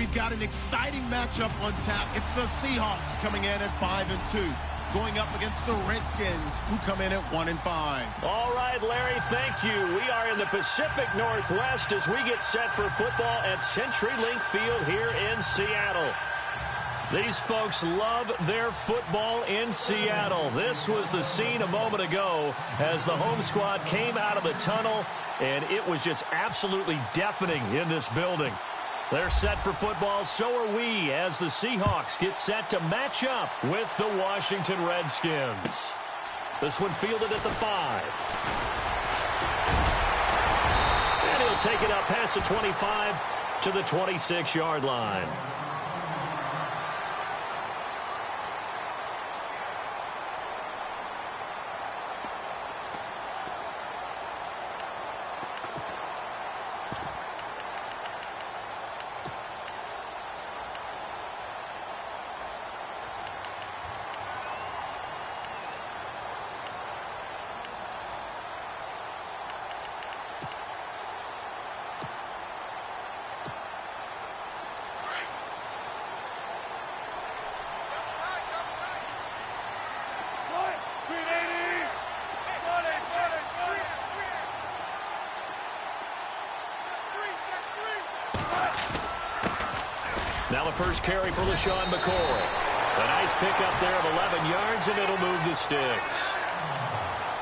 we've got an exciting matchup on tap. It's the Seahawks coming in at 5-2. Going up against the Redskins, who come in at 1-5. All right, Larry, thank you. We are in the Pacific Northwest as we get set for football at CenturyLink Field here in Seattle. These folks love their football in Seattle. This was the scene a moment ago as the home squad came out of the tunnel, and it was just absolutely deafening in this building. They're set for football, so are we, as the Seahawks get set to match up with the Washington Redskins. This one fielded at the 5. And he'll take it up past the 25 to the 26-yard line. Now the first carry for LaShawn McCoy. A nice pickup there of 11 yards, and it'll move the sticks.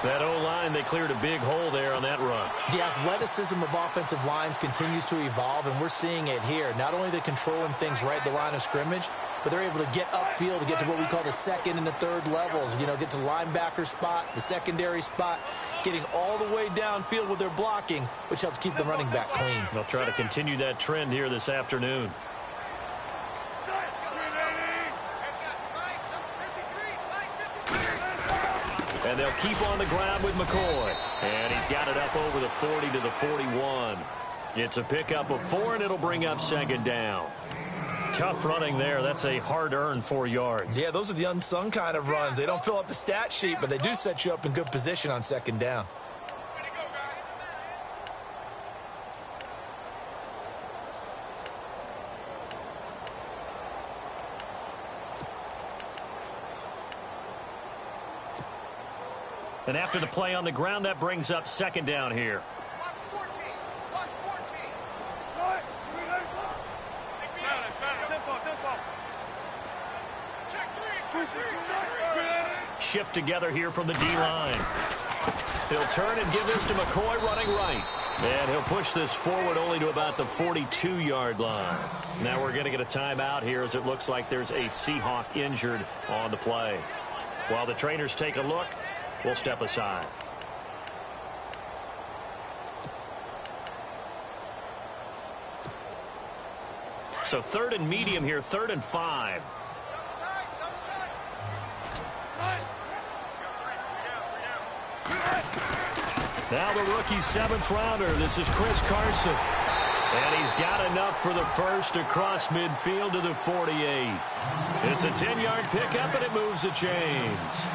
That O-line, they cleared a big hole there on that run. The athleticism of offensive lines continues to evolve, and we're seeing it here. Not only are they controlling things right at the line of scrimmage, but they're able to get upfield to get to what we call the second and the third levels. You know, get to the linebacker spot, the secondary spot, getting all the way downfield with their blocking, which helps keep the running back clean. They'll try to continue that trend here this afternoon. And they'll keep on the ground with McCoy. And he's got it up over the 40 to the 41. It's a pickup of 4, and it'll bring up second down. Tough running there. That's a hard-earned 4 yards. Yeah, those are the unsung kind of runs. They don't fill up the stat sheet, but they do set you up in good position on second down. And after the play on the ground, that brings up second down here. Shift together here from the D-line. He'll turn and give this to McCoy running right. And he'll push this forward only to about the 42-yard line. Now we're going to get a timeout here as it looks like there's a Seahawk injured on the play. While the trainers take a look, we'll step aside. So 3rd and medium here, 3rd and 5. Now the rookie 7th rounder. This is Chris Carson. And he's got enough for the first across midfield to the 48. It's a 10-yard pickup, and it moves the chains.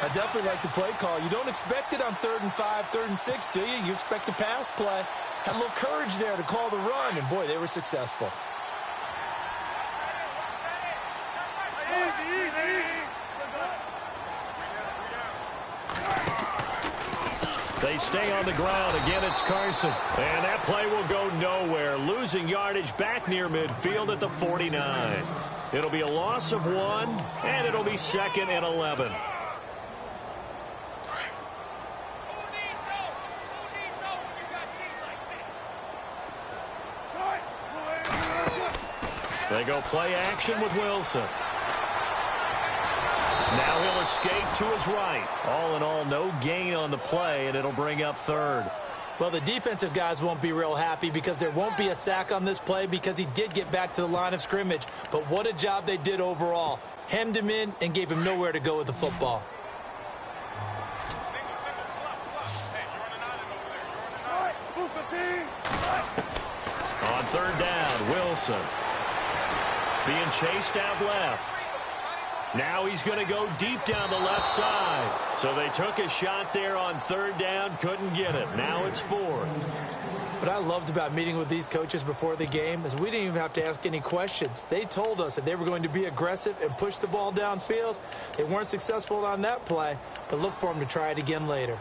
I definitely like the play call. You don't expect it on 3rd and 5, 3rd and 6, do you? You expect a pass play. Had a little courage there to call the run, and boy, they were successful. They stay on the ground. Again, it's Carson. And that play will go nowhere. Losing yardage back near midfield at the 49. It'll be a loss of 1, and it'll be 2nd and 11. They go play action with Wilson. Now he'll escape to his right. All in all, no gain on the play, and it'll bring up 3rd. Well, the defensive guys won't be real happy because there won't be a sack on this play because he did get back to the line of scrimmage. But what a job they did overall. Hemmed him in and gave him nowhere to go with the football. On 3rd down, Wilson. Being chased out left. Now he's going to go deep down the left side. So they took a shot there on 3rd down, couldn't get it. Now it's 4th. What I loved about meeting with these coaches before the game is we didn't even have to ask any questions. They told us that they were going to be aggressive and push the ball downfield. They weren't successful on that play, but look for them to try it again later.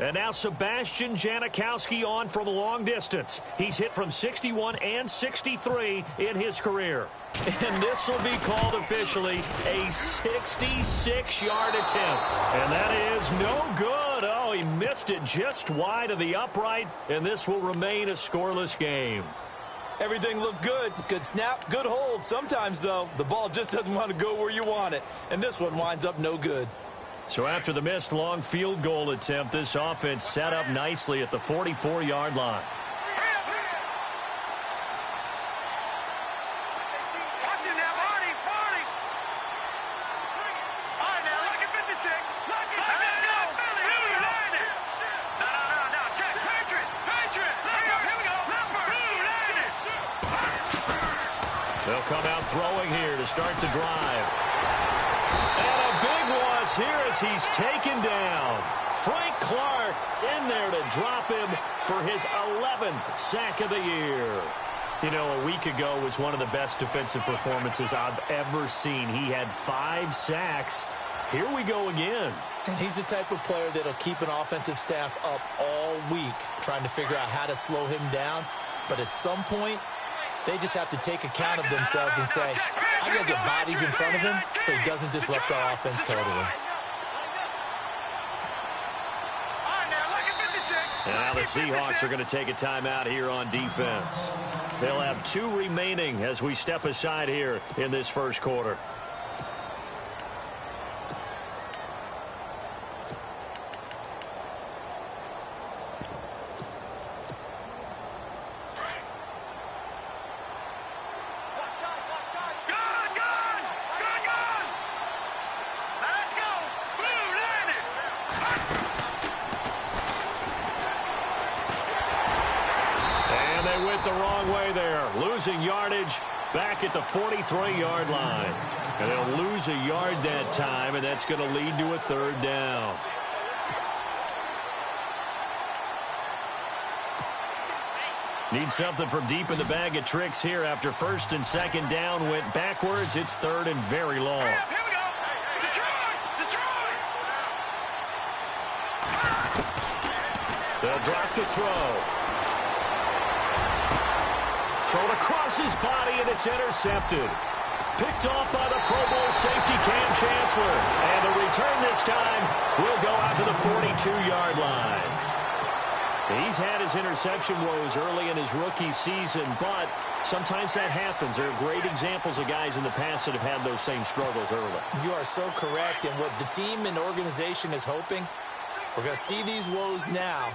And now Sebastian Janikowski on from long distance. He's hit from 61 and 63 in his career. And this will be called officially a 66-yard attempt. And that is no good. Oh, he missed it just wide of the upright, and this will remain a scoreless game. Everything looked good. Good snap, good hold. Sometimes, though, the ball just doesn't want to go where you want it. And this one winds up no good. So after the missed long field goal attempt, this offense set up nicely at the 44-yard line. They'll come out throwing here to start the drive. And a big loss here as he's taken down. Frank Clark in there to drop him for his 11th sack of the year. You know, a week ago was one of the best defensive performances I've ever seen. He had 5 sacks. Here we go again. And he's the type of player that'll keep an offensive staff up all week trying to figure out how to slow him down. But at some point, they just have to take account of themselves and say, I got to get bodies in front of him so he doesn't disrupt our offense totally. And now the Seahawks are going to take a timeout here on defense. They'll have 2 remaining as we step aside here in this first quarter. Yardage back at the 43-yard line. And they'll lose a yard that time, and that's going to lead to a 3rd down. Need something from deep in the bag of tricks here after 1st and 2nd down went backwards. It's 3rd and very long. Here we go. Detroit! They'll drop to throw. Thrown across his body, and it's intercepted. Picked off by the Pro Bowl safety Cam Chancellor. And the return this time will go out to the 42-yard line. He's had his interception woes early in his rookie season, but sometimes that happens. There are great examples of guys in the past that have had those same struggles early. You are so correct, and what the team and organization is hoping, we're going to see these woes now.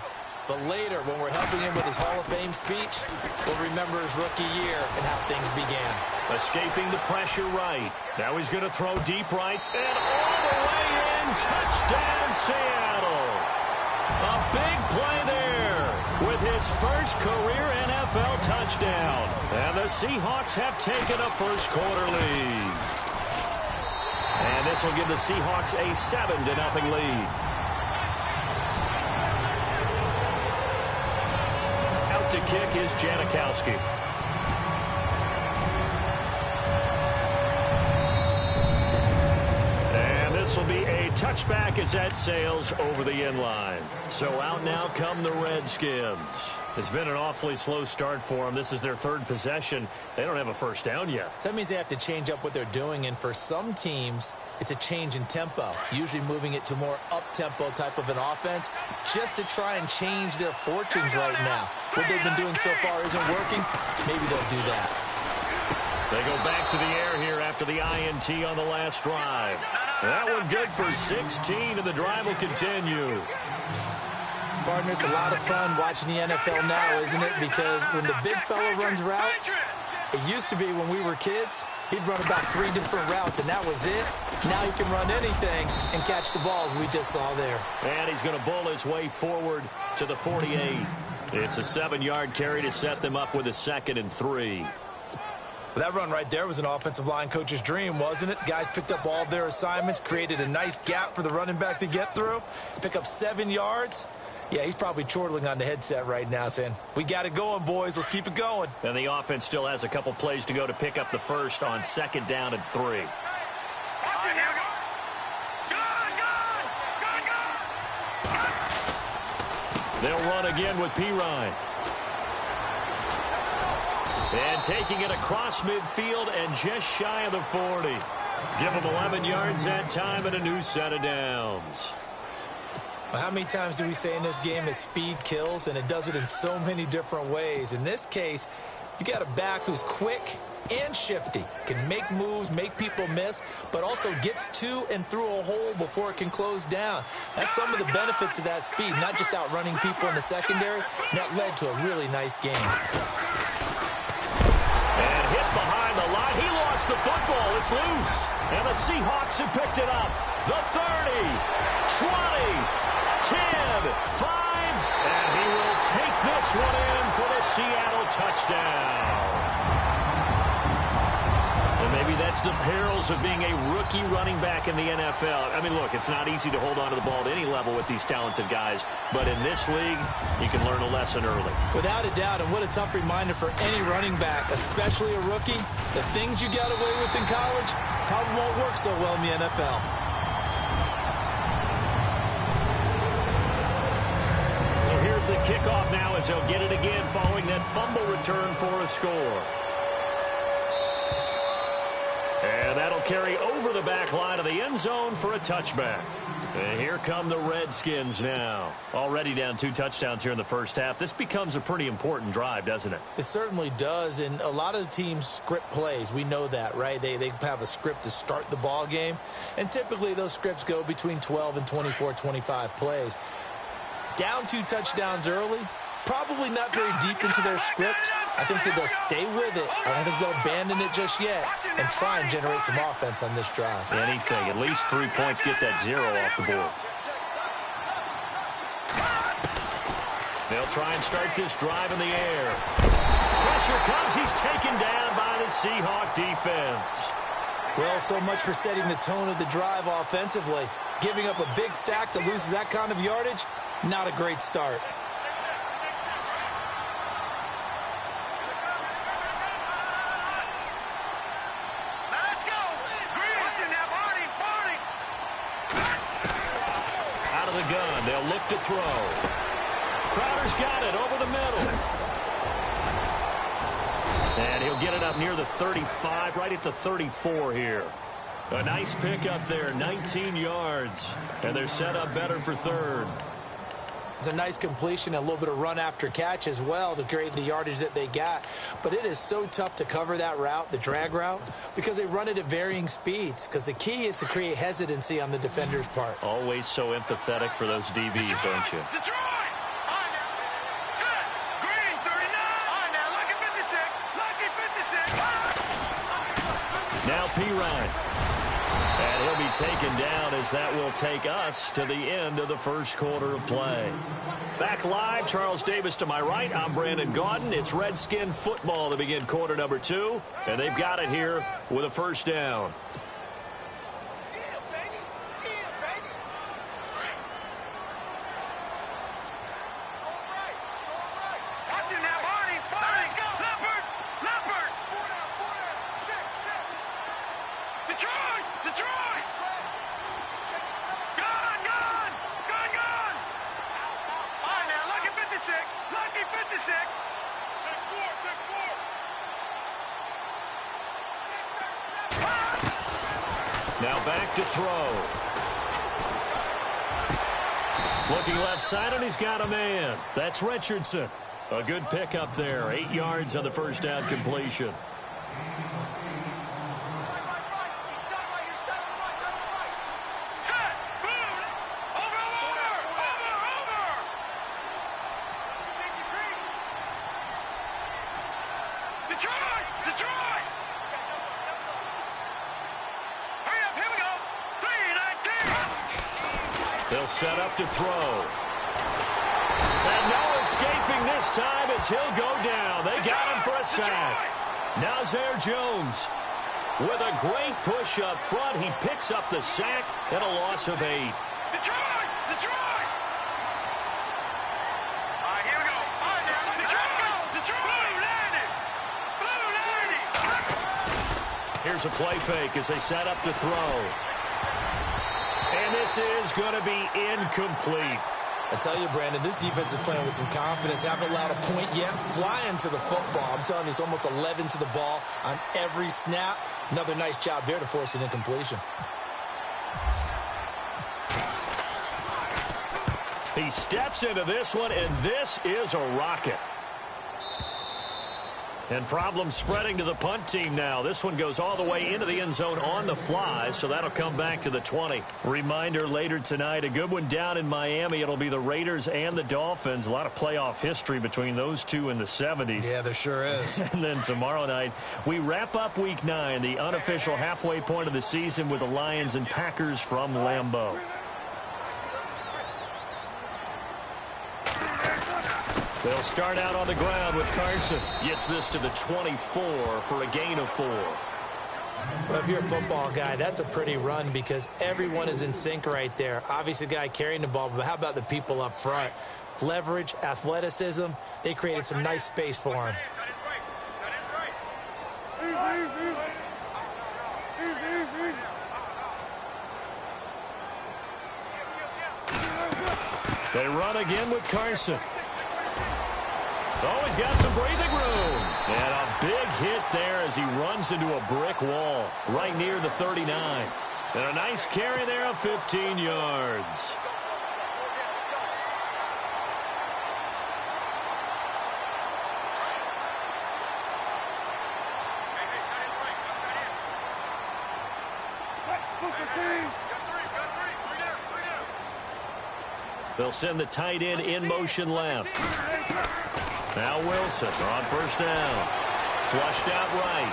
But later, when we're helping him with his Hall of Fame speech, we'll remember his rookie year and how things began. Escaping the pressure right. Now he's going to throw deep right. And all the way in. Touchdown, Seattle. A big play there with his first career NFL touchdown. And the Seahawks have taken a first quarter lead. And this will give the Seahawks a 7-0 lead. To kick is Janikowski. And this will be a touchback as that sails over the end line. So out now come the Redskins. It's been an awfully slow start for them. This is their 3rd possession. They don't have a first down yet. So that means they have to change up what they're doing, and for some teams, it's a change in tempo, usually moving it to more up-tempo type of an offense just to try and change their fortunes right now. What they've been doing so far isn't working. Maybe they'll do that. They go back to the air here after the INT on the last drive. That one good for 16, and the drive will continue. Partner, it's a lot of fun watching the NFL now, isn't it? Because when the big fella runs routes, it used to be when we were kids, he'd run about 3 different routes, and that was it. Now he can run anything and catch the balls we just saw there. And he's going to bull his way forward to the 48. It's a 7-yard carry to set them up with a 2nd and 3. Well, that run right there was an offensive line coach's dream, wasn't it? Guys picked up all of their assignments, created a nice gap for the running back to get through, pick up 7 yards. Yeah, he's probably chortling on the headset right now saying, we got it going, boys. Let's keep it going. And the offense still has a couple plays to go to pick up the first on 2nd down and 3. They'll run again with Pirine. And taking it across midfield and just shy of the 40. Give them 11 yards that time and a new set of downs. Well, how many times do we say in this game that speed kills, and it does it in so many different ways? In this case, you got a back who's quick and shifty, can make moves, make people miss, but also gets to and through a hole before it can close down. That's some of the benefits of that speed, not just outrunning people in the secondary. And that led to a really nice game. And hit behind the line. He lost the football. It's loose. And the Seahawks have picked it up. The 30, 20, 10, 5, and he will take this one in for the Seattle touchdown. And maybe that's the perils of being a rookie running back in the NFL. I mean, look, it's not easy to hold on to the ball at any level with these talented guys, but in this league, you can learn a lesson early. Without a doubt, and what a tough reminder for any running back, especially a rookie. The things you got away with in college probably won't work so well in the NFL. So here's the kickoff now as they'll get it again following that fumble return for a score. And that'll carry over the back line of the end zone for a touchback. And here come the Redskins now. Already down 2 touchdowns here in the first half. This becomes a pretty important drive, doesn't it? It certainly does, and a lot of the teams script plays. We know that, right? They have a script to start the ball game, and typically those scripts go between 12 and 24, 25 plays. Down 2 touchdowns early, probably not very deep into their script. I think that they'll stay with it. I don't think they'll abandon it just yet and try and generate some offense on this drive. Anything. At least 3 points, get that 0 off the board. They'll try and start this drive in the air. Pressure comes. He's taken down by the Seahawk defense. Well, so much for setting the tone of the drive offensively. Giving up a big sack that loses that kind of yardage, not a great start. Gun. They'll look to throw. Crowder's got it over the middle. And he'll get it up near the 35, right at the 34 here. A nice pickup there, 19 yards. And they're set up better for 3rd. It's a nice completion, a little bit of run after catch as well to create the yardage that they got. But it is so tough to cover that route, the drag route, because they run it at varying speeds. Because the key is to create hesitancy on the defender's part. Always so empathetic for those DBs, aren't you? Detroit! On now. Set. Green, 39. On now. Lucky 56. Lucky 56. Now Pirine. And he'll be taken down as that will take us to the end of the first quarter of play. Back live, Charles Davis to my right. I'm Brandon Gaudin. It's Redskin football to begin quarter number 2. And they've got it here with a first down. Now back to throw. Looking left side, and he's got a man. That's Richardson. A good pickup there. 8 yards on the first down completion. They'll set up to throw. And no escaping this time as he'll go down. They got him for a sack. Now Zaire Jones with a great push up front. He picks up the sack and a loss of 8. Detroit! Detroit! All right, here we go. All right, now. Detroit! Let's go! Detroit! Blue 90! Blue 90! Here's a play fake as they set up to throw. And this is going to be incomplete. I tell you, Brandon, this defense is playing with some confidence. Haven't allowed a point yet. Flying to the football. I'm telling you, it's almost 11 to the ball on every snap. Another nice job there to force an incompletion. He steps into this one, and this is a rocket. And problems spreading to the punt team now. This one goes all the way into the end zone on the fly, so that'll come back to the 20. Reminder later tonight, a good one down in Miami. It'll be the Raiders and the Dolphins. A lot of playoff history between those two in the 70s. Yeah, there sure is. And then tomorrow night, we wrap up Week 9, the unofficial halfway point of the season with the Lions and Packers from Lambeau. They'll start out on the ground with Carson. Gets this to the 24 for a gain of 4. Well, if you're a football guy, that's a pretty run because everyone is in sync right there. Obviously, the guy carrying the ball, but how about the people up front? Leverage, athleticism, they created some nice space for him. They run again with Carson. Oh, he's got some breathing room. And a big hit there as he runs into a brick wall right near the 39. And a nice carry there of 15 yards. They'll send the tight end in motion left. Now Wilson on first down. Flushed out right.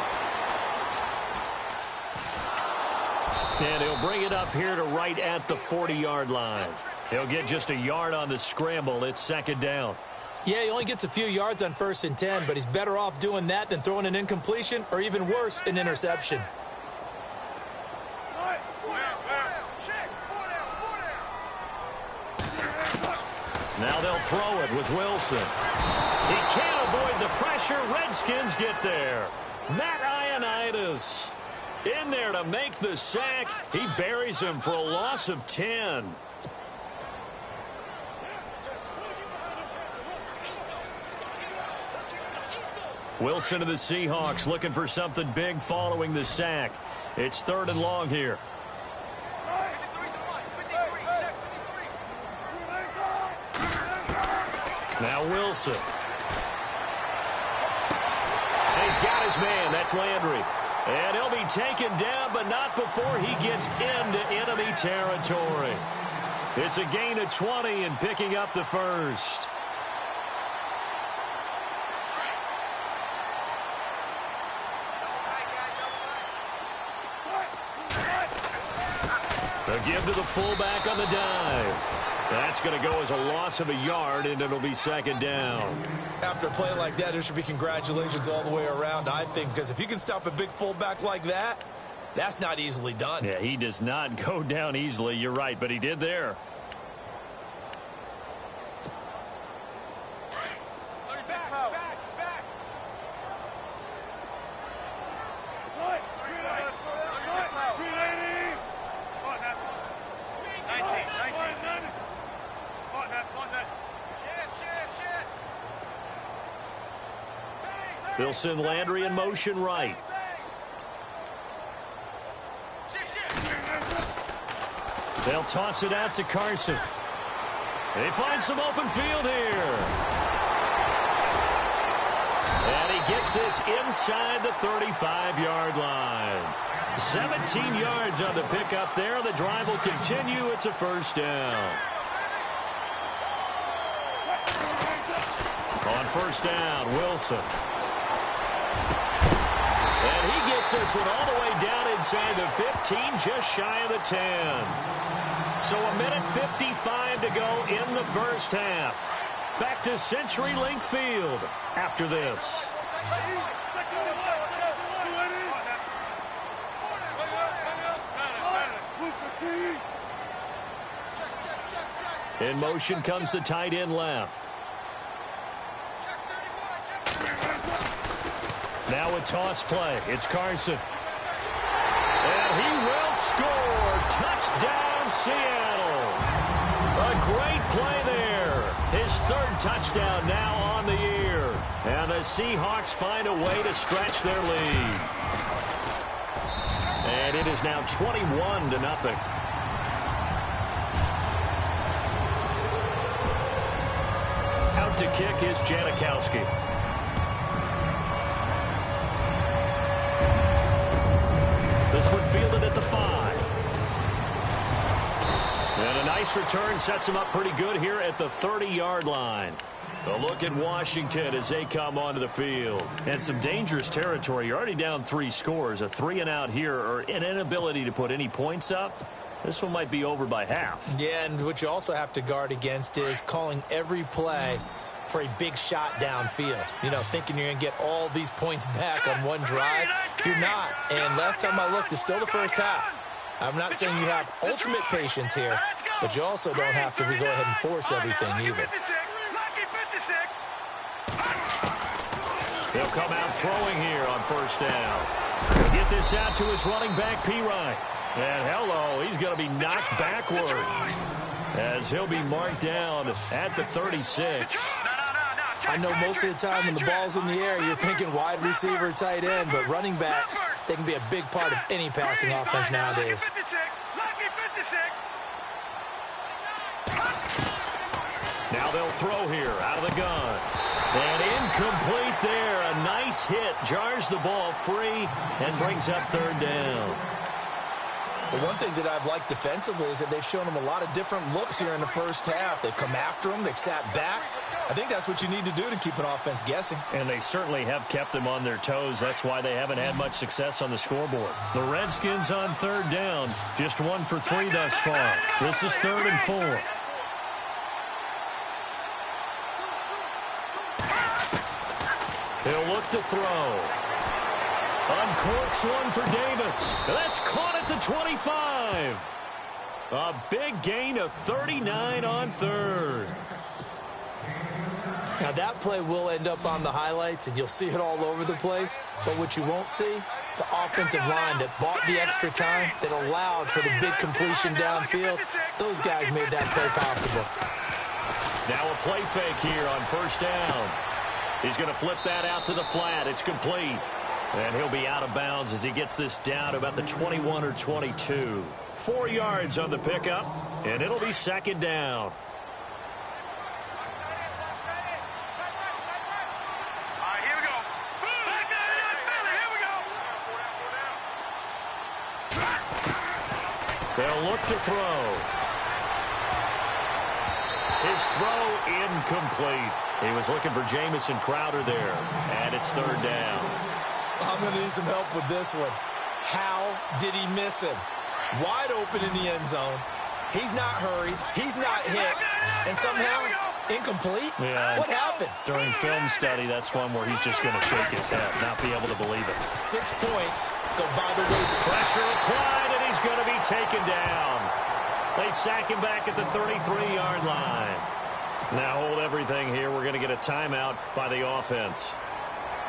And he'll bring it up here to right at the 40-yard line. He'll get just a yard on the scramble. It's second down. Yeah, he only gets a few yards on 1st and 10, but he's better off doing that than throwing an incompletion or even worse, an interception. Now they'll throw it with Wilson. He can't avoid the pressure. Redskins get there. Matt Ioannidis in there to make the sack. He buries him for a loss of 10. Wilson to the Seahawks looking for something big following the sack. It's 3rd and long here. Now Wilson. And he's got his man. That's Landry. And he'll be taken down, but not before he gets into enemy territory. It's a gain of 20 and picking up the first. They'll give to the fullback on the dive. That's going to go as a loss of a yard, and it'll be second down. After a play like that, there should be congratulations all the way around, I think, because if you can stop a big fullback like that, that's not easily done. Yeah, he does not go down easily. You're right, but he did there. They'll send Landry in motion right. They'll toss it out to Carson. They find some open field here. And he gets this inside the 35-yard line. 17 yards on the pickup there. The drive will continue. It's a first down. On first down, Wilson. And he gets this one all the way down inside the 15, just shy of the 10. So a minute 55 to go in the first half. Back to CenturyLink Field after this. In motion comes the tight end left. Now a toss play. It's Carson. And he will score. Touchdown, Seattle. A great play there. His third touchdown now on the year. And the Seahawks find a way to stretch their lead. And it is now 21-0. Out to kick is Janikowski. This one fielded at the 5. And a nice return sets him up pretty good here at the 30-yard line. A look at Washington as they come onto the field. And some dangerous territory. You're already down 3 scores. A 3-and-out here, or an inability to put any points up. This one might be over by half. Yeah, and what you also have to guard against is calling every play for a big shot downfield. You know, thinking you're going to get all these points back on one drive. You're not. And last time I looked, it's still the first half. I'm not saying you have ultimate patience here, but you also don't have to go ahead and force everything either. They'll come out throwing here on first down. He'll get this out to his running back, P-Ryan. And hello, he's going to be knocked backward as he'll be marked down at the 36. I know most of the time when the ball's in the air, you're thinking wide receiver, tight end, but running backs, they can be a big part of any passing offense nowadays. Now they'll throw here out of the gun. And incomplete there. A nice hit. Jars the ball free and brings up third down. Well, one thing that I've liked defensively is that they've shown them a lot of different looks here in the first half. They've come after them. They've sat back. I think that's what you need to do to keep an offense guessing. And they certainly have kept them on their toes. That's why they haven't had much success on the scoreboard. The Redskins on third down. Just 1 for 3 thus far. This is 3rd and 4. He'll look to throw. Uncorks one for Davis. That's caught at the 25. A big gain of 39 on third. Now that play will end up on the highlights, and you'll see it all over the place. But what you won't see, the offensive line that bought the extra time, that allowed for the big completion downfield, those guys made that play possible. Now a play fake here on first down. He's going to flip that out to the flat. It's complete. And he'll be out of bounds as he gets this down to about the 21 or 22. 4 yards on the pickup, and it'll be second down. Here we go. They'll look to throw. His throw incomplete. He was looking for Jamison Crowder there, and it's third down. I'm going to need some help with this one. How did he miss him? Wide open in the end zone. He's not hurried. He's not hit. And somehow, incomplete? Yeah. What happened? During film study, that's one where he's just going to shake his head, not be able to believe it. 6 points go by the way. Pressure applied, and he's going to be taken down. They sack him back at the 33-yard line. Now hold everything here. We're going to get a timeout by the offense,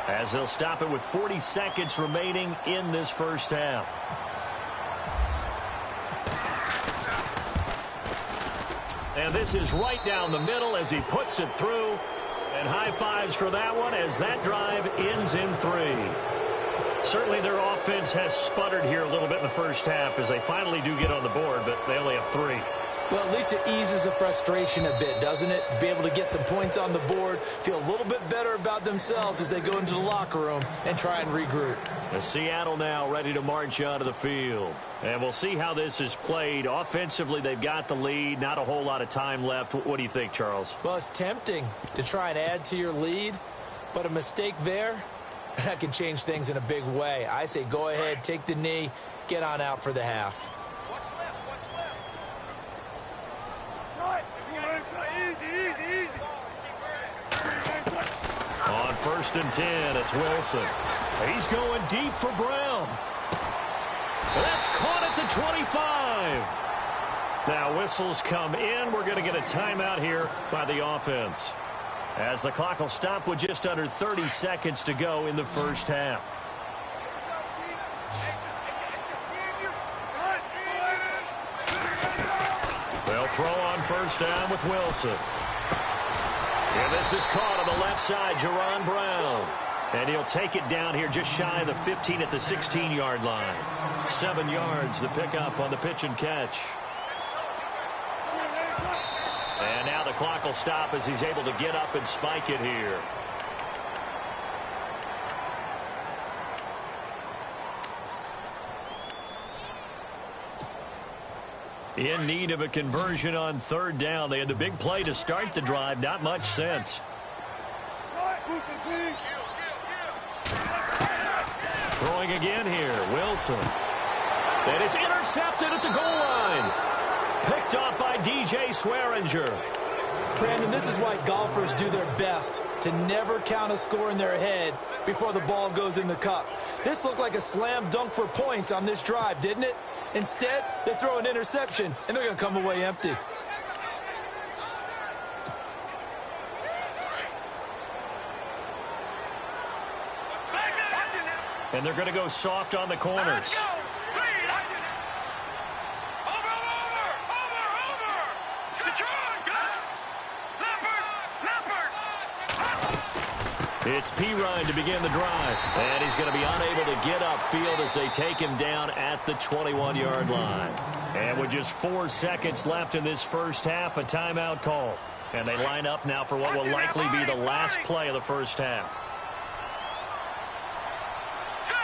as they'll stop it with 40 seconds remaining in this first half. And this is right down the middle as he puts it through. And high fives for that one as that drive ends in 3. Certainly their offense has sputtered here a little bit in the first half as they finally do get on the board, but they only have 3. Well, at least it eases the frustration a bit, doesn't it? To be able to get some points on the board, feel a little bit better about themselves as they go into the locker room and try and regroup. And Seattle now ready to march onto the field. And we'll see how this is played. Offensively, they've got the lead. Not a whole lot of time left. What do you think, Charles? Well, it's tempting to try and add to your lead, but a mistake there, that can change things in a big way. I say go ahead, take the knee, get on out for the half. On 1st and 10, it's Wilson. He's going deep for Brown. That's caught at the 25. Now whistles come in. We're going to get a timeout here by the offense, as the clock will stop with just under 30 seconds to go in the first half. They'll throw on first down with Wilson. And this is caught on the left side, Jerron Brown. And he'll take it down here just shy of the 15 at the 16-yard line. 7 yards, the pickup on the pitch and catch. And now the clock will stop as he's able to get up and spike it here. In need of a conversion on third down. They had the big play to start the drive. Not much sense. Throwing again here. Wilson. And it's intercepted at the goal line. Picked off by DJ Swearinger. Brandon, this is why golfers do their best to never count a score in their head before the ball goes in the cup. This looked like a slam dunk for points on this drive, didn't it? Instead, they throw an interception, and they're going to come away empty. And they're going to go soft on the corners. It's Pirine to begin the drive. And he's going to be unable to get upfield as they take him down at the 21-yard line. And with just 4 seconds left in this first half, a timeout call. And they line up now for what will likely be the last play of the first half.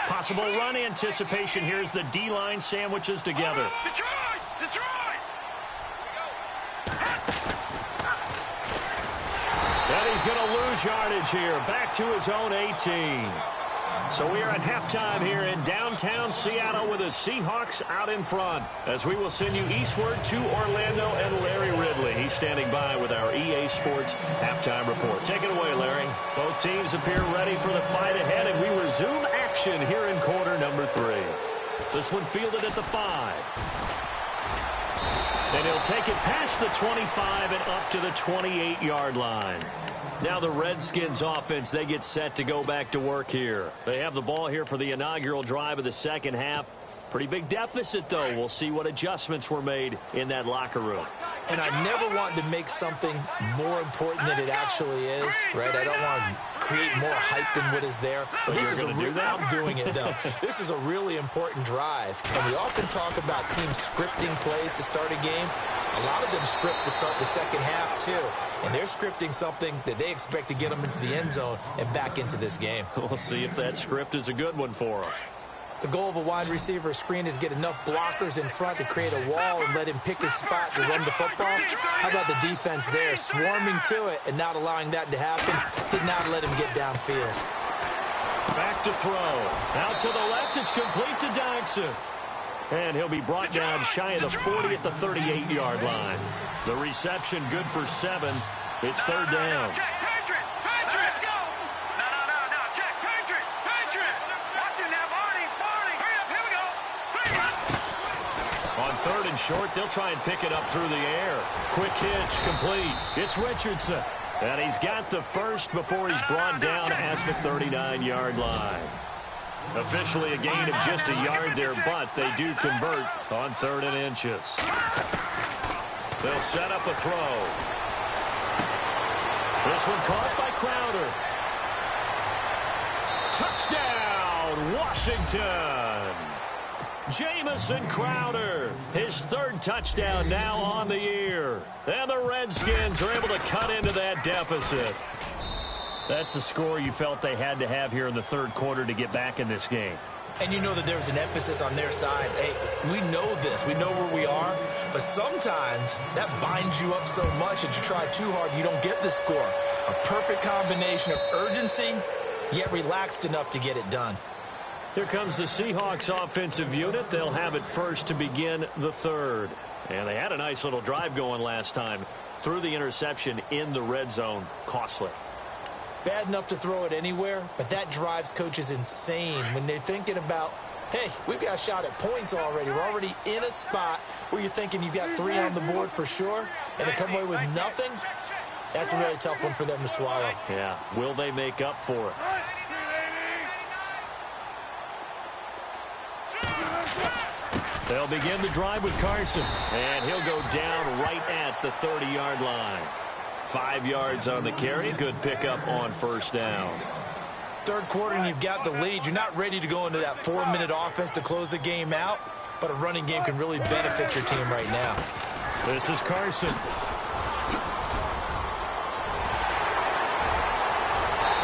Possible run anticipation here as the D-line sandwiches together. Detroit! And he's going to lose yardage here, back to his own 18. So we are at halftime here in downtown Seattle with the Seahawks out in front, as we will send you eastward to Orlando and Larry Ridley. He's standing by with our EA Sports halftime report. Take it away, Larry. Both teams appear ready for the fight ahead, and we resume action here in quarter number 3. This one fielded at the 5. And he'll take it past the 25 and up to the 28-yard line. Now the Redskins offense, they get set to go back to work here. They have the ball here for the inaugural drive of the second half. Pretty big deficit, though. We'll see what adjustments were made in that locker room. And I never want to make something more important than it actually is, right? I don't want to create more hype than what is there. But this is I'm doing it, though. This is a really important drive. And we often talk about teams scripting plays to start a game. A lot of them script to start the second half, too. And they're scripting something that they expect to get them into the end zone and back into this game. We'll see if that script is a good one for them. The goal of a wide receiver screen is get enough blockers in front to create a wall and let him pick his spot to run the football. How about the defense there, swarming to it and not allowing that to happen? Did not let him get downfield. Back to throw. Out to the left, it's complete to Dodson. And he'll be brought down shy of the 40 at the 38-yard line. The reception good for 7. It's third down. On third and short, they'll try and pick it up through the air. Quick hitch, complete. It's Richardson. And he's got the first before he's brought down at the 39-yard line. Officially a gain of just a yard there, but they do convert on 3rd and inches. They'll set up a throw. This one caught by Crowder. Touchdown, Washington. Jamison Crowder, his 3rd touchdown now on the year. And the Redskins are able to cut into that deficit. That's a score you felt they had to have here in the 3rd quarter to get back in this game. And you know that there was an emphasis on their side. Hey, we know this. We know where we are. But sometimes that binds you up so much that you try too hard, you don't get the score. A perfect combination of urgency, yet relaxed enough to get it done. Here comes the Seahawks offensive unit. They'll have it first to begin the 3rd. And they had a nice little drive going last time. Threw the interception in the red zone. Costly. Bad enough to throw it anywhere, but that drives coaches insane when they're thinking about hey, we've got a shot at points already. We're already in a spot where you're thinking you've got 3 on the board for sure, and to come away with nothing, that's a really tough one for them to swallow. Yeah, will they make up for it? They'll begin the drive with Carson, and he'll go down right at the 30-yard line. 5 yards on the carry. Good pickup on first down. Third quarter and you've got the lead. You're not ready to go into that 4-minute offense to close the game out, but a running game can really benefit your team right now. This is Carson.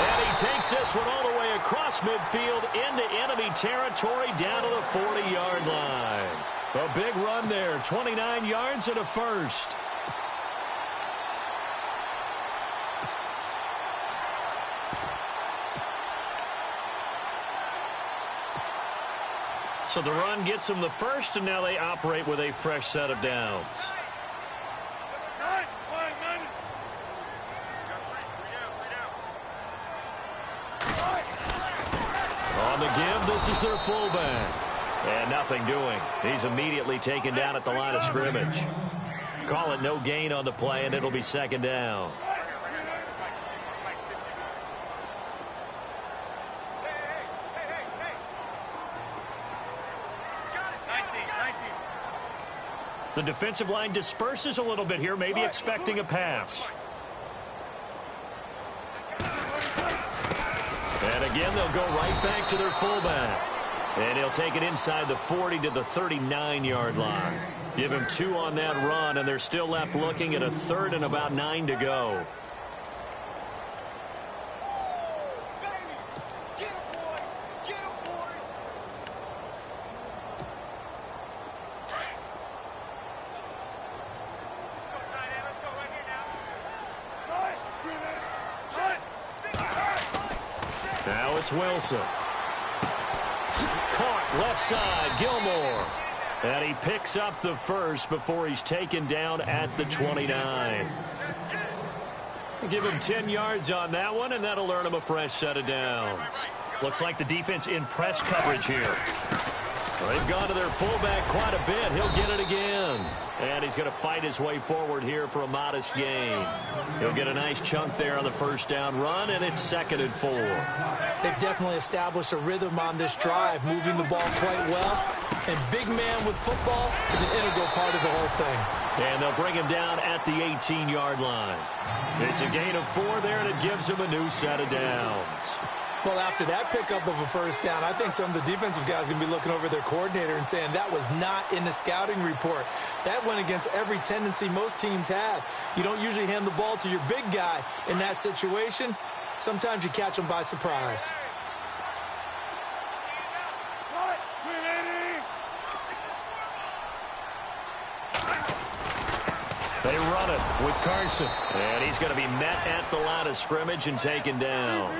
And he takes this one all the way across midfield into enemy territory down to the 40-yard line. A big run there, 29 yards and a first. So the run gets them the first, and now they operate with a fresh set of downs. On the give, this is their fullback. And nothing doing. He's immediately taken down at the line of scrimmage. Call it no gain on the play, and it'll be second down. The defensive line disperses a little bit here, maybe expecting a pass. And again, they'll go right back to their fullback. And he'll take it inside the 40 to the 39-yard line. Give him 2 on that run, and they're still left looking at a third and about 9 to go. Now it's Wilson. Caught left side, Gilmore. And he picks up the first before he's taken down at the 29. Give him 10 yards on that one, and that'll earn him a fresh set of downs. Looks like the defense in press coverage here. Well, they've gone to their fullback quite a bit. He'll get it again. And he's going to fight his way forward here for a modest gain. He'll get a nice chunk there on the first down run, and it's 2nd and 4. They've definitely established a rhythm on this drive, moving the ball quite well. And big man with football is an integral part of the whole thing. And they'll bring him down at the 18-yard line. It's a gain of 4 there, and it gives him a new set of downs. Well, after that pickup of a first down, I think some of the defensive guys are going to be looking over their coordinator and saying that was not in the scouting report. That went against every tendency most teams have. You don't usually hand the ball to your big guy in that situation. Sometimes you catch them by surprise. They run it with Carson. And he's going to be met at the line of scrimmage and taken down.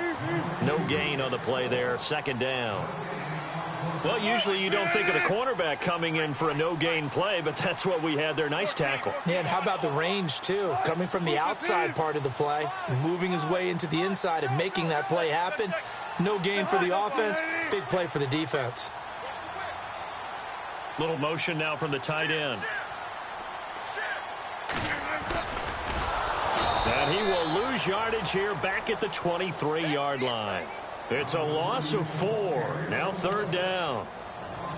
No gain on the play there. 2nd down. Well, usually you don't think of the cornerback coming in for a no-gain play, but that's what we had there. Nice tackle. Yeah, and how about the range, too? Coming from the outside part of the play, moving his way into the inside and making that play happen. No gain for the offense, big play for the defense. Little motion now from the tight end. And he will lose yardage here back at the 23-yard line. It's a loss of 4. Now 3rd down.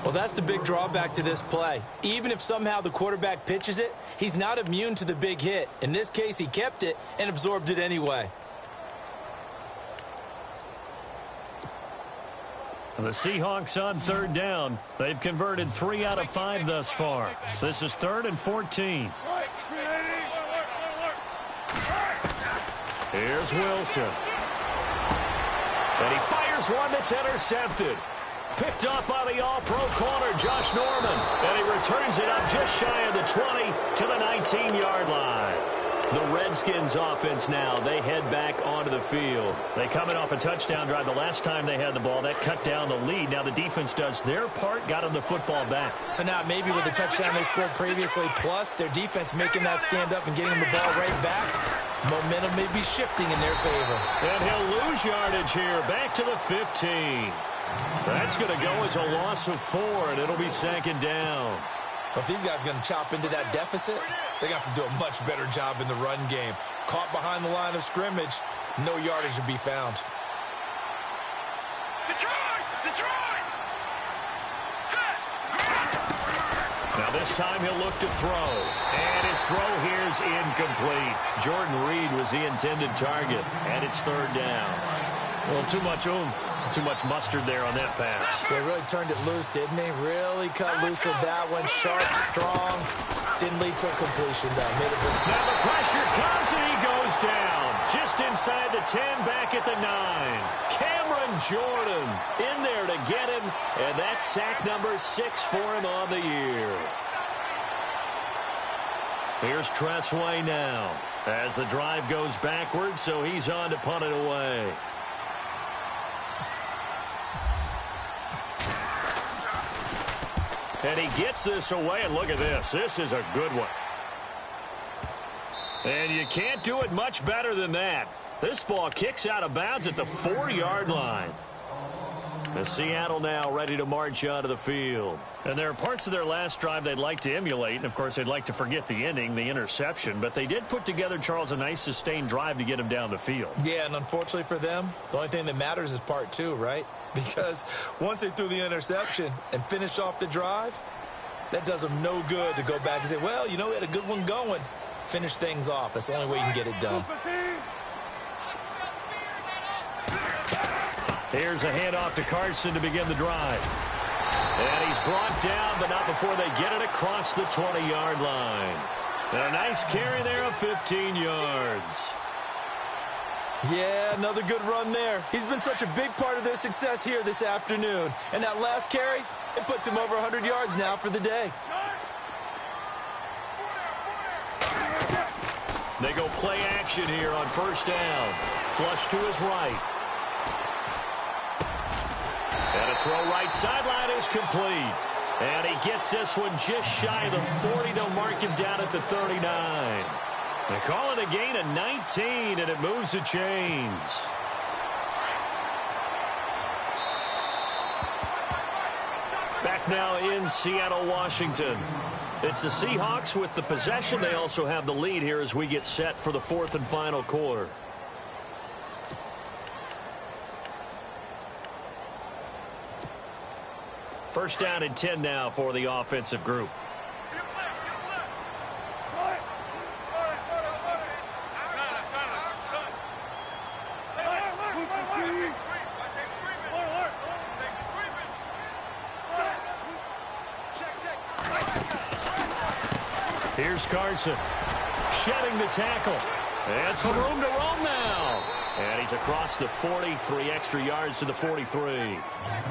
Well, that's the big drawback to this play. Even if somehow the quarterback pitches it, he's not immune to the big hit. In this case, he kept it and absorbed it anyway. The Seahawks on 3rd down. They've converted 3 out of 5 thus far. This is 3rd and 14. Here's Wilson. And he fires one that's intercepted. Picked up by the all-pro corner, Josh Norman. And he returns it up just shy of the 20 to the 19-yard line. The Redskins offense now, they head back onto the field. They come in off a touchdown drive the last time they had the ball. That cut down the lead. Now the defense does their part, got them the football back. So now maybe with the touchdown they scored previously, plus their defense making that stand up and getting them the ball right back, momentum may be shifting in their favor. And he'll lose yardage here, back to the 15. That's going to go as a loss of 4, and it'll be 2nd down. But if these guys are going to chop into that deficit, they're going to have to do a much better job in the run game. Caught behind the line of scrimmage, no yardage to be found. Detroit! Set! Now this time he'll look to throw. And his throw here is incomplete. Jordan Reed was the intended target, and it's 3rd down. Well, too much oomph, too much mustard there on that pass. They really turned it loose, didn't they? Really cut loose with that one. Sharp, strong. Didn't lead to a completion, though. Now the pressure comes, and he goes down. Just inside the 10, back at the 9. Cameron Jordan in there to get him, and that's sack number 6 for him on the year. Here's Tressway now as the drive goes backwards, so he's on to punt it away. And he gets this away, and look at this. This is a good one. And you can't do it much better than that. This ball kicks out of bounds at the 4-yard line. And Seattle now ready to march onto the field. And there are parts of their last drive they'd like to emulate. And, of course, they'd like to forget the ending, the interception. But they did put together, Charles, a nice sustained drive to get him down the field. Yeah, and unfortunately for them, the only thing that matters is part 2, right? Because once they threw the interception and finished off the drive, that does them no good to go back and say, well, you know, we had a good one going. Finish things off. That's the only way you can get it done. Here's a handoff to Carson to begin the drive. And he's brought down, but not before they get it across the 20-yard line. And a nice carry there of 15 yards. Yeah, another good run there. He's been such a big part of their success here this afternoon. And that last carry, it puts him over 100 yards now for the day. They go play action here on 1st down. Flush to his right. And a throw right sideline is complete. And he gets this one just shy of the 40. They'll mark him down at the 39. They call it a gain of 19, and it moves the chains. Back now in Seattle, Washington. It's the Seahawks with the possession. They also have the lead here as we get set for the 4th and final quarter. First down and 10 now for the offensive group. Here's Carson, shedding the tackle. And some room to roam now. And he's across the 40, 3 extra yards to the 43.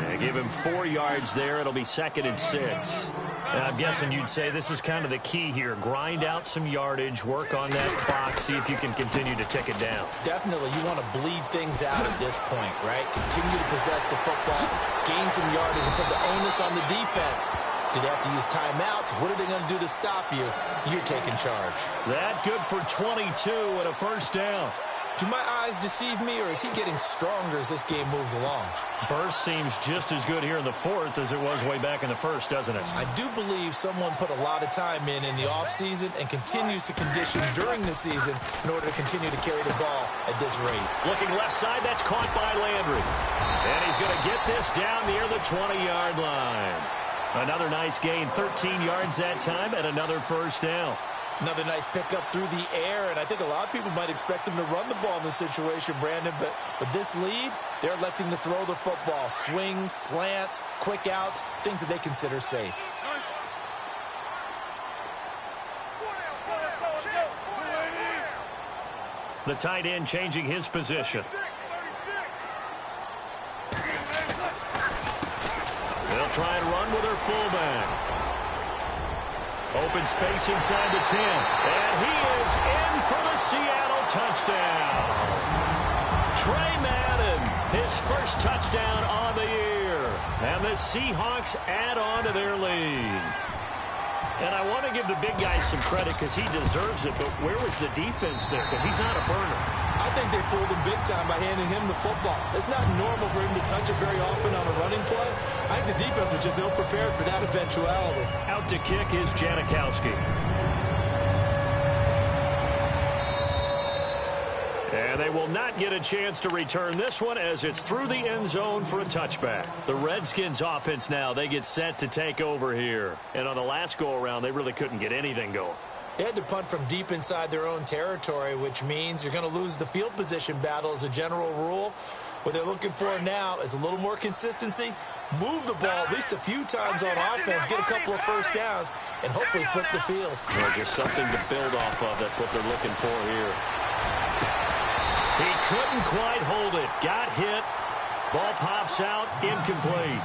And give him 4 yards there. It'll be 2nd and 6. And I'm guessing you'd say this is kind of the key here. Grind out some yardage, work on that clock, see if you can continue to tick it down. Definitely, you want to bleed things out at this point, right? Continue to possess the football, gain some yardage, and put the onus on the defense. Do they have to use timeouts? What are they going to do to stop you? You're taking charge. That good for 22 and a 1st down. Do my eyes deceive me, or is he getting stronger as this game moves along? Burst seems just as good here in the 4th as it was way back in the 1st, doesn't it? I do believe someone put a lot of time in the offseason and continues to condition during the season in order to continue to carry the ball at this rate. Looking left side, that's caught by Landry. And he's going to get this down near the 20-yard line. Another nice gain, 13 yards that time, and another 1st down. Another nice pickup through the air, and I think a lot of people might expect him to run the ball in this situation, Brandon, but with this lead, they're electing to throw the football. Swings, slants, quick outs, things that they consider safe. The tight end changing his position. They'll try and run with their fullback. Open space inside the 10. And he is in for the Seattle touchdown. Trey Madden, his first touchdown on the year. And the Seahawks add on to their lead. And I want to give the big guy some credit because he deserves it, but where was the defense there? Because he's not a burner. I think they fooled him big time by handing him the football. It's not normal for him to touch it very often on a running play. I think the defense was just ill-prepared for that eventuality. Out to kick is Janikowski. And they will not get a chance to return this one as it's through the end zone for a touchback. The Redskins offense now, they get set to take over here. And on the last go-around, they really couldn't get anything going. They had to punt from deep inside their own territory, which means you're going to lose the field position battle as a general rule. What they're looking for now is a little more consistency, move the ball at least a few times on offense, get a couple of first downs, and hopefully flip the field. Well, just something to build off of. That's what they're looking for here. He couldn't quite hold it. Got hit. Ball pops out. Incomplete.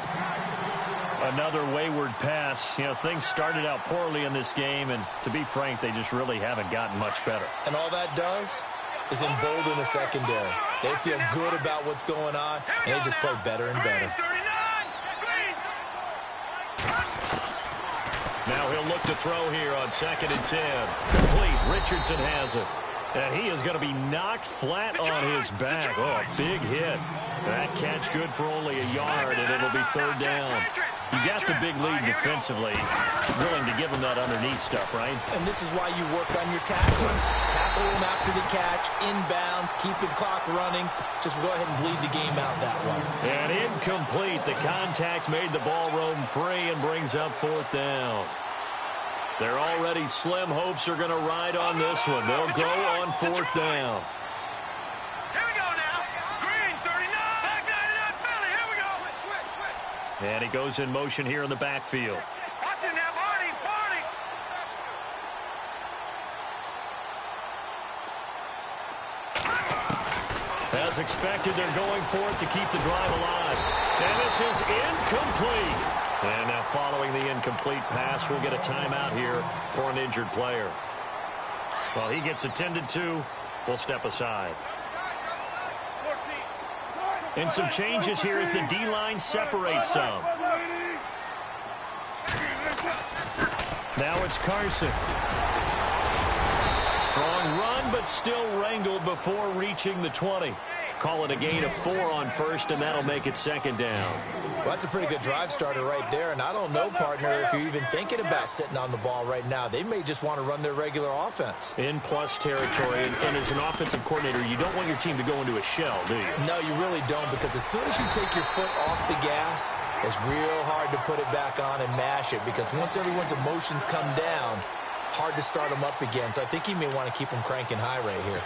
Another wayward pass. You know, things started out poorly in this game, and to be frank, they just really haven't gotten much better. And all that does is embolden the secondary. They feel good about what's going on, and they just play better and better. Now he'll look to throw here on 2nd and 10. Complete. Richardson has it. And he is going to be knocked flat on his back. Oh, a big hit. That catch good for only a yard, and it'll be 3rd down. You got the big lead defensively. Willing to give him that underneath stuff, right? And this is why you work on your tackling. Tackle him after the catch, inbounds, keep the clock running. Just go ahead and bleed the game out that way. And incomplete. The contact made the ball roam free and brings up 4th down. Their already slim hopes are going to ride on this one. They'll go on 4th down. Here we go now. Green, 39. Back 99, Philly. Here we go. Switch. And he goes in motion here in the backfield. Watch it now, Barney. As expected, they're going for it to keep the drive alive. And this is incomplete. And now following the incomplete pass, we'll get a timeout here for an injured player. Well, he gets attended to. We'll step aside. And some changes here as the D-line separates some. Now it's Carson. Strong run, but still wrangled before reaching the 20. Call it a gain of 4 on 1st, and that'll make it 2nd down. Well, that's a pretty good drive starter right there, and I don't know, partner, if you're even thinking about sitting on the ball right now. They may just want to run their regular offense. In plus territory, and as an offensive coordinator, you don't want your team to go into a shell, do you? No, you really don't, because as soon as you take your foot off the gas, it's real hard to put it back on and mash it, because once everyone's emotions come down, hard to start them up again. So I think he may want to keep them cranking high right here.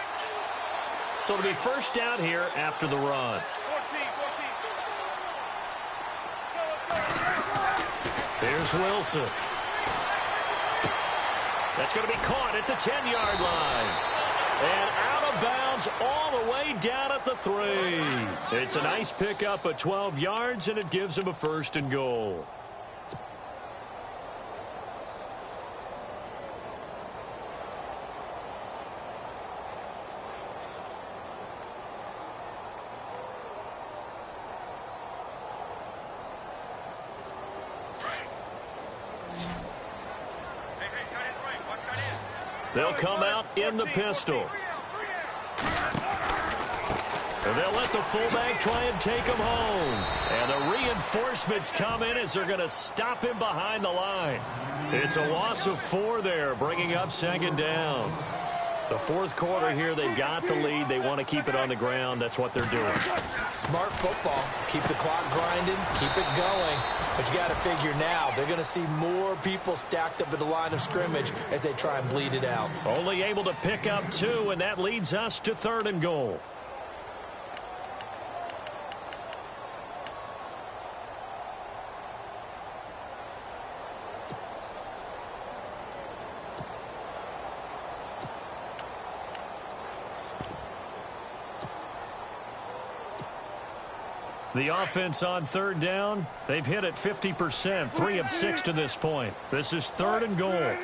So it'll be 1st down here after the run. 14. Here's Wilson. That's going to be caught at the 10-yard line. And out of bounds all the way down at the 3. It's a nice pickup of 12 yards, and it gives him a 1st and goal. They'll come out in the pistol. And they'll let the fullback try and take him home. And the reinforcements come in as they're going to stop him behind the line. It's a loss of 4 there, bringing up 2nd down. The 4th quarter here, they've got the lead. They want to keep it on the ground. That's what they're doing. Smart football. Keep the clock grinding. Keep it going. But you got to figure now, they're going to see more people stacked up at the line of scrimmage as they try and bleed it out. Only able to pick up 2, and that leads us to 3rd and goal. The offense on 3rd down, they've hit it 50%, 3 of 6 to this point. This is 3rd and goal.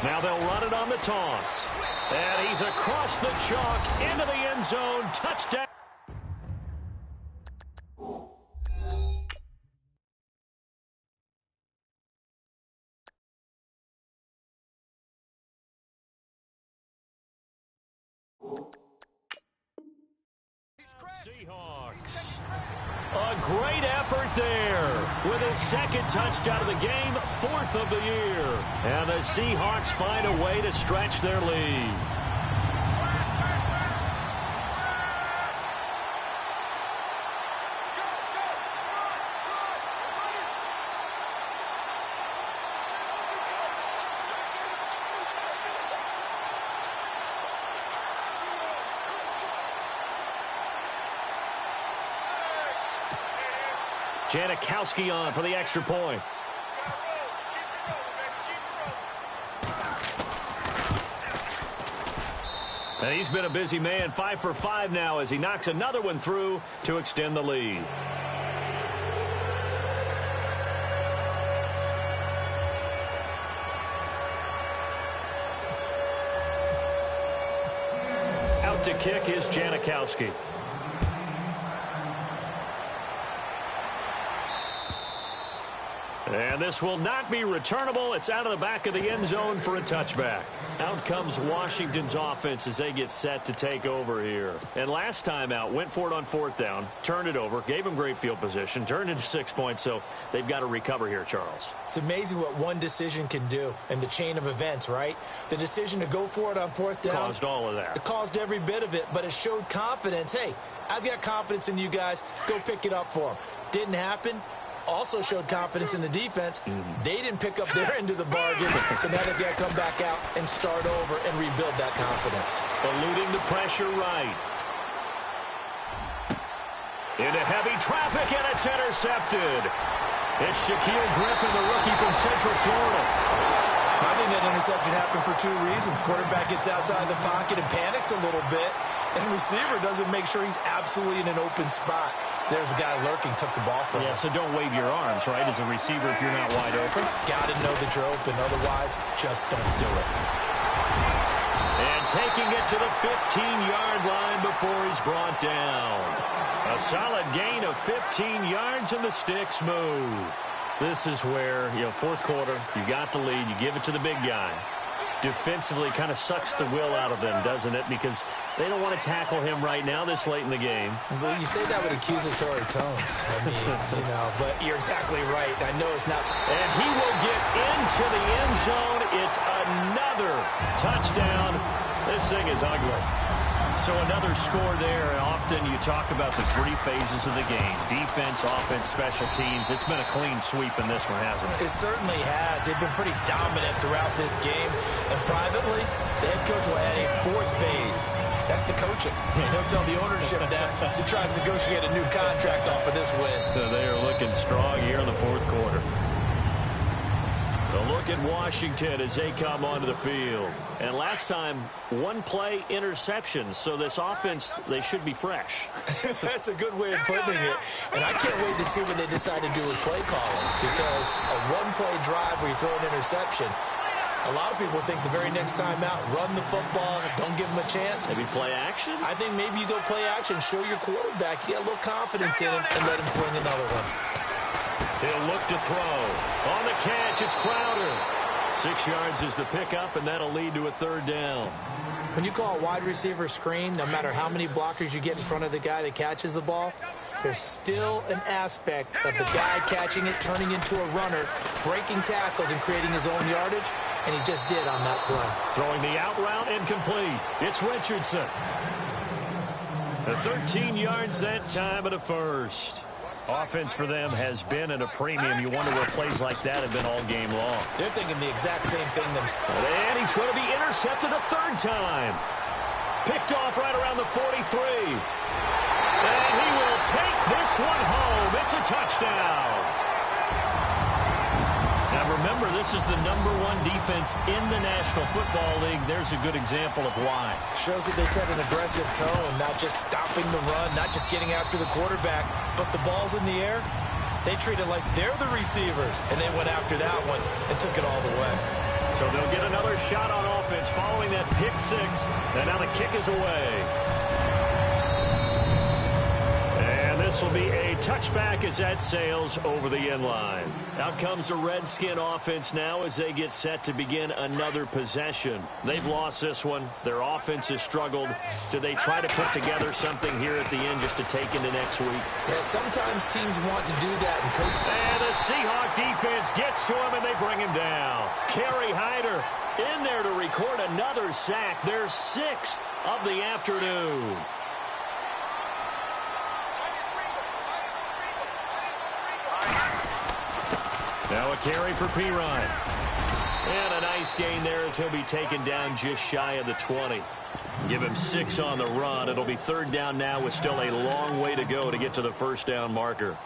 Now they'll run it on the toss. And he's across the chalk into the end zone. Touchdown. Seahawks. A great effort there with his second touchdown of the game, 4th of the year. And the Seahawks find a way to stretch their lead. Janikowski on for the extra point. And he's been a busy man, 5 for 5 now as he knocks another one through to extend the lead. Out to kick is Janikowski. And this will not be returnable. It's out of the back of the end zone for a touchback. Out comes Washington's offense as they get set to take over here. And last time out, went for it on 4th down, turned it over, gave them great field position, turned into 6 points, so they've got to recover here, Charles. It's amazing what one decision can do in the chain of events, right? The decision to go for it on 4th down. Caused all of that. It caused every bit of it, but it showed confidence. Hey, I've got confidence in you guys. Go pick it up for them. Didn't happen. Also showed confidence in the defense. They didn't pick up their end of the bargain, so now they've got to come back out and start over and rebuild that confidence. Eluding the pressure right. Into heavy traffic, and it's intercepted. It's Shaquille Griffin, the rookie from Central Florida. I think that interception happened for 2 reasons. Quarterback gets outside the pocket and panics a little bit, and receiver doesn't make sure he's absolutely in an open spot. So there's a guy lurking, took the ball from him. Yeah, so don't wave your arms, right, as a receiver if you're not wide open. Got to know that you're open. Otherwise, just don't do it. And taking it to the 15-yard line before he's brought down. A solid gain of 15 yards, and the sticks move. This is where, 4th quarter, you got the lead, you give it to the big guy. Defensively kind of sucks the will out of them, doesn't it? Because they don't want to tackle him right now this late in the game. Well, you say that with accusatory tones. I mean, but you're exactly right. I know it's not. And he will get into the end zone. It's another touchdown. This thing is ugly. So another score there. Often you talk about the 3 phases of the game. Defense, offense, special teams. It's been a clean sweep in this one, hasn't it? It certainly has. They've been pretty dominant throughout this game. And privately, the head coach will add a 4th phase. That's the coaching. And he'll tell the ownership that as he tries to negotiate a new contract off of this win. So they are looking strong here in the 4th quarter. A look at Washington as they come onto the field. And last time, 1 play interception. So this offense, they should be fresh. That's a good way of putting it. And I can't wait to see what they decide to do with play calling. Because a 1-play drive where you throw an interception, a lot of people think the very next time out, run the football, don't give them a chance. Maybe play action? I think maybe you go play action, show your quarterback, you get a little confidence in him, and let him fling another one. He'll look to throw. On the catch, it's Crowder. 6 yards is the pickup, and that'll lead to a 3rd down. When you call a wide receiver screen, no matter how many blockers you get in front of the guy that catches the ball, there's still an aspect of the guy catching it, turning into a runner, breaking tackles and creating his own yardage, and he just did on that play. Throwing the out route incomplete. It's Richardson. 13 yards that time and a 1st. Offense for them has been at a premium. You wonder where plays like that have been all game long. They're thinking the exact same thing themselves. And he's going to be intercepted a 3rd time. Picked off right around the 43. And he will take this one home. It's a touchdown. Now remember, this is the #1 defense in the National Football League. There's a good example of why. Shows that they set an aggressive tone, not just stopping the run, not just getting after the quarterback, but the ball's in the air. They treat it like they're the receivers, and they went after that one and took it all the way. So they'll get another shot on offense following that pick six. And now the kick is away. And this will be a touchback as that sails over the end line. Out comes the Redskin offense now as they get set to begin another possession. They've lost this one. Their offense has struggled. Do they try to put together something here at the end just to take into next week? Yeah, sometimes teams want to do that. And the Seahawk defense gets to him, and they bring him down. Kerry Hyder in there to record another sack, their sixth of the afternoon. Now a carry for Pirine. And a nice gain there as he'll be taken down just shy of the 20. Give him 6 on the run. It'll be third down now with still a long way to go to get to the first down marker.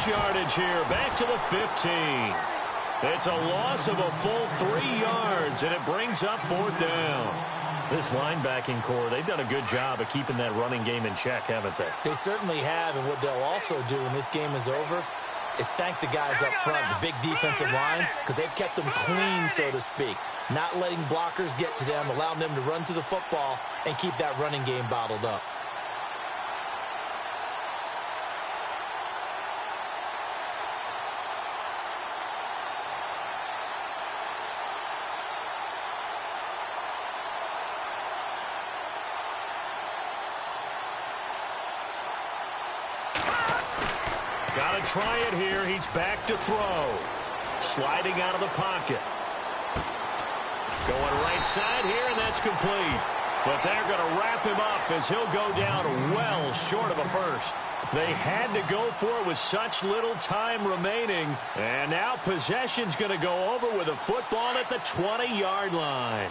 Yardage here, back to the 15. It's a loss of a full 3 yards, and it brings up fourth down. This linebacking core, they've done a good job of keeping that running game in check, haven't they? They certainly have, and what they'll also do when this game is over is thank the guys up front, the big defensive line, because they've kept them clean, so to speak. Not letting blockers get to them, allowing them to run to the football and keep that running game bottled up. Got to try it here. He's back to throw. Sliding out of the pocket. Going right side here, and that's complete. But they're going to wrap him up as he'll go down well short of a first. They had to go for it with such little time remaining. And now possession's going to go over with a football at the 20-yard line.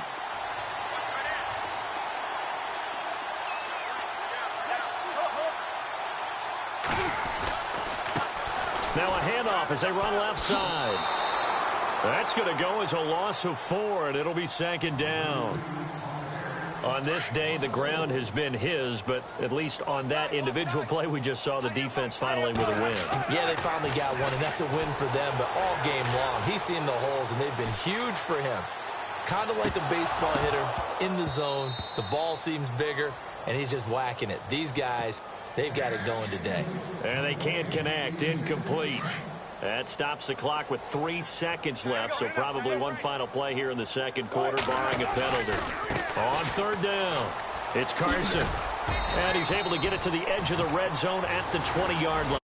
Now a handoff as they run left side. That's going to go as a loss of 4, and it'll be second down. On this day, the ground has been his, but at least on that individual play, we just saw the defense finally with a win. Yeah, they finally got one, and that's a win for them, but all game long, he's seen the holes, and they've been huge for him. Kind of like a baseball hitter in the zone. The ball seems bigger, and he's just whacking it. These guys, they've got it going today. And they can't connect. Incomplete. That stops the clock with 3 seconds left, so probably one final play here in the second quarter, barring a penalty. On third down, it's Carson. And he's able to get it to the edge of the red zone at the 20-yard line.